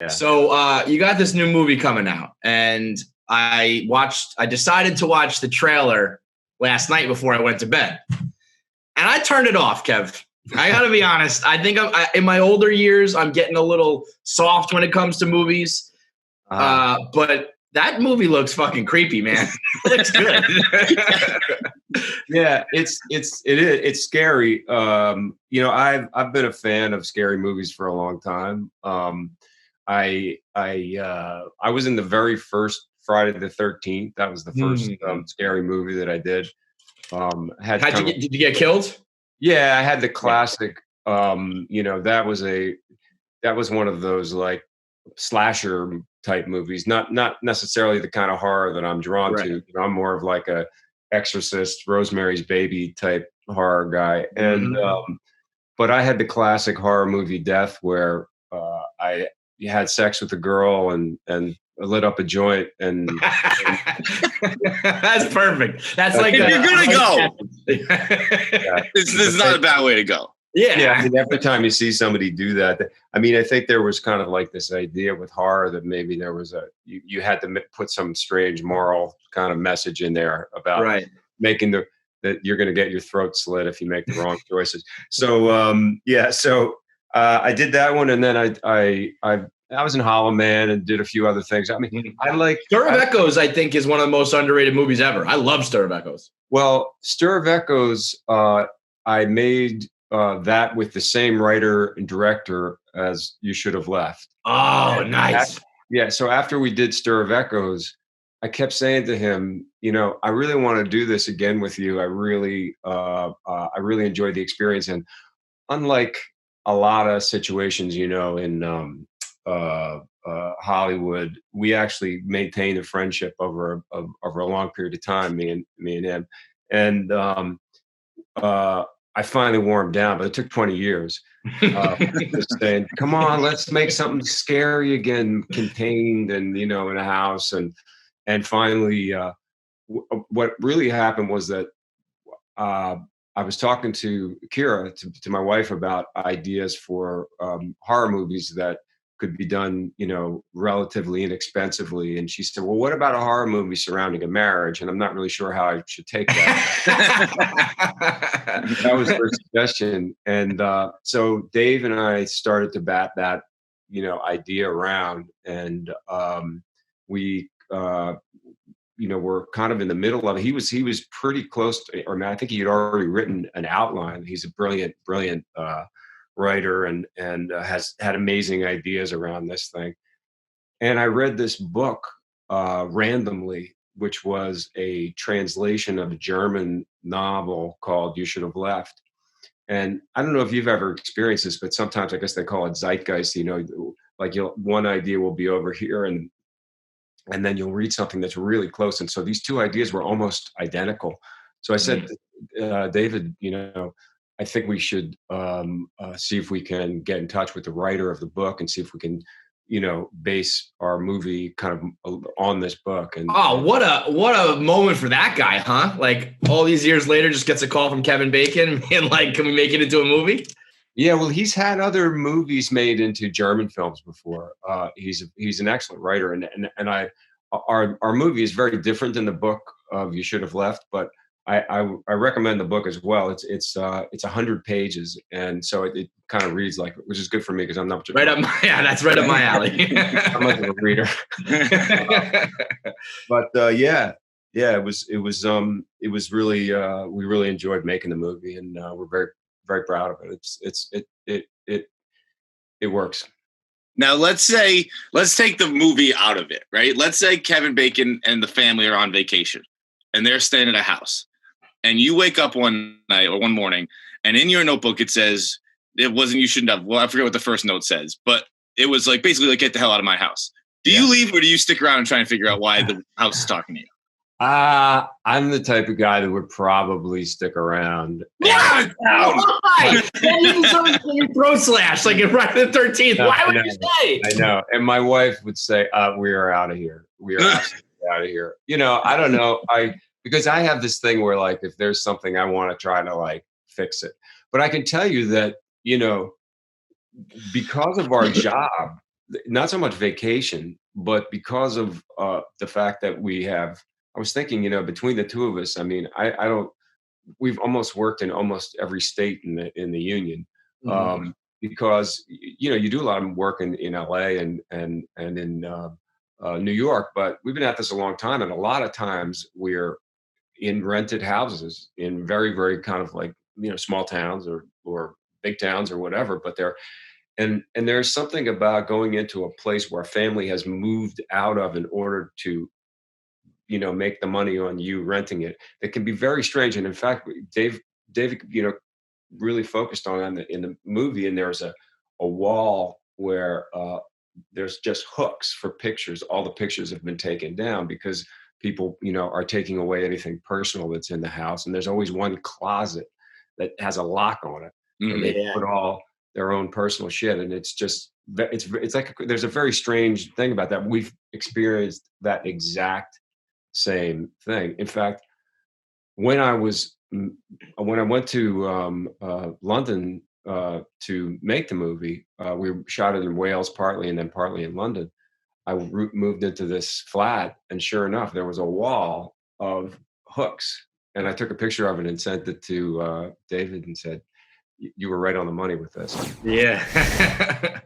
Yeah. So you got this new movie coming out, and I decided to watch the trailer last night before I went to bed. And I turned it off, Kev. I got to be honest. I think in my older years, I'm getting a little soft when it comes to movies. But that movie looks fucking creepy, man. It looks good. Yeah, it's scary. I've been a fan of scary movies for a long time. I was in the very first Friday the 13th. That was the first scary movie that I did. Did you get killed? Yeah, I had the classic. That was one of those like slasher type movies. Not necessarily the kind of horror that I'm drawn to. I'm more of like a Exorcist, Rosemary's Baby type horror guy. And but I had the classic horror movie Death, where I had sex with a girl and lit up a joint and that's perfect. That's like if you're gonna go. Yeah. This is not a bad way to go. Yeah, I mean, every time you see somebody do that, I mean, I think there was kind of like this idea with horror that maybe there was you had to put some strange moral kind of message in there about making that you're going to get your throat slit if you make the wrong choices. So I did that one, and then I was in Hollow Man and did a few other things. I mean, I like Stir of Echoes. I think is one of the most underrated movies ever. I love Stir of Echoes. Well, Stir of Echoes, I made that with the same writer and director as You Should Have Left. Oh, nice. So after we did Stir of Echoes, I kept saying to him, I really want to do this again with you. I really enjoyed the experience. And unlike a lot of situations, in Hollywood, we actually maintained a friendship over a long period of time, me and him. And I finally wore him down, but it took 20 years. Just saying, come on, let's make something scary again, contained and, in a house. And finally, what really happened was that I was talking to Kira, to my wife, about ideas for horror movies that could be done, relatively inexpensively. And she said, well, what about a horror movie surrounding a marriage? And I'm not really sure how I should take that. That was her suggestion. And so Dave and I started to bat that, idea around. And we, we're kind of in the middle of it. He was pretty close to, I think he had already written an outline. He's a brilliant writer and has had amazing ideas around this thing. And I read this book randomly, which was a translation of a German novel called You Should Have Left. And I don't know if you've ever experienced this, but sometimes I guess they call it zeitgeist. Like one idea will be over here, and then you'll read something that's really close. And so these two ideas were almost identical. So I said, David, I think we should see if we can get in touch with the writer of the book and see if we can, base our movie kind of on this book. And what a moment for that guy, huh? Like all these years later, just gets a call from Kevin Bacon and like, can we make it into a movie? Yeah, well, he's had other movies made into German films before. He's an excellent writer, and our movie is very different than the book of You Should Have Left, but I recommend the book as well. It's 100 pages, and so it kind of reads like, which is good for me because I'm not that's right up my alley. I'm not a reader. But it was really we really enjoyed making the movie, and we're very, very proud of it. It works. Now let's take the movie out of it, right? Let's say Kevin Bacon and the family are on vacation and they're staying at a house. And you wake up one night or one morning, and in your notebook it says, it wasn't You Shouldn't Have. Well, I forget what the first note says, but it was like basically like, get the hell out of my house. Do you leave, or do you stick around and try and figure out why the house is talking to you? I'm the type of guy that would probably stick around. Yeah, why? You deserve your throat slash like in Friday the 13th. Why would you stay? I know. And my wife would say, we are out of here. We are absolutely out of here. I don't know. Because I have this thing where, like, if there's something I want to try to like fix it. But I can tell you that, because of our job, not so much vacation, but because of the fact that we have. I was thinking, between the two of us, I mean, I don't. We've almost worked in almost every state in the union, Mhm. because you do a lot of work in LA and in New York, but we've been at this a long time, and a lot of times we're in rented houses in very, very kind of like, small towns or big towns or whatever, but they're and there's something about going into a place where a family has moved out of in order to, make the money on you renting it. It can be very strange. And in fact, David, really focused on in the movie, and there's a wall where there's just hooks for pictures. All the pictures have been taken down because people, are taking away anything personal that's in the house. And there's always one closet that has a lock on it, and Mhm. they Yeah. put all their own personal shit. And it's just it's like there's a very strange thing about that. We've experienced that exact same thing. In fact, when I was when I went to London to make the movie, we shot it in Wales partly, and then partly in London. I moved into this flat, and sure enough, there was a wall of hooks, and I took a picture of it and sent it to David and said, "You were right on the money with this." Yeah.